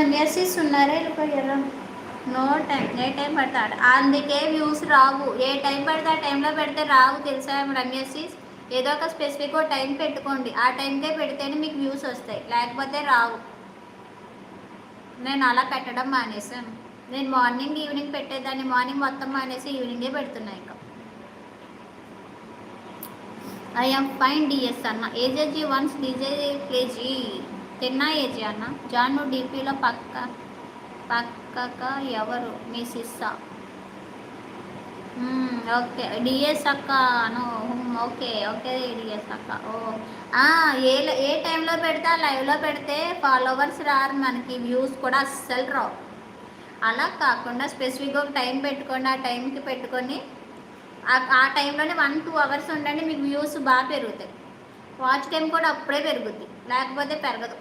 MScs ఉన్నారా వెళ్ళిపోయారా? No time, ఏ time పడతాడు అందుకే వ్యూస్ రావు. ఏ టైం పడితే ఆ టైంలో పెడితే రావు తెలుసా ఎంఎస్సీస్. ఏదో ఒక స్పెసిఫిక్ టైం పెట్టుకోండి, ఆ టైంకే పెడితేనే మీకు వ్యూస్ వస్తాయి, లేకపోతే రావు. నేను అలా పెట్టడం మానేసాను. నేను మార్నింగ్ ఈవినింగ్ పెట్టేదాన్ని, మార్నింగ్ మొత్తం మానేసి ఈవినింగే పెడుతున్నా. ఇంకా ఐఎమ్ ఫైన్ డిఎస్ అన్న. ఏజేజీ వన్స్ డీజే కేజీ తిన్నా ఏజీ అన్న. జాన్ నువ్వు డీపీలో పక్కక ఎవరు మీ సిస్సా? ఓకే డిఎస్ అక్క అను. ఓకే ఓకే డిఎస్ అక్క. ఓ ఏ ఏ టైంలో పెడితే ఆ లైవ్లో పెడితే ఫాలోవర్స్ రారు, మనకి వ్యూస్ కూడా అస్సలు రావు. అలా కాకుండా స్పెసిఫిక్గా ఒక టైం పెట్టుకోండి, ఆ టైంకి పెట్టుకొని ఆ టైంలోనే 1-2 అవర్స్ ఉండండి, మీకు వ్యూస్ బాగా పెరుగుతాయి. వాచ్ టైం కూడా అప్పుడే పెరుగుద్ది, లేకపోతే పెరగదు.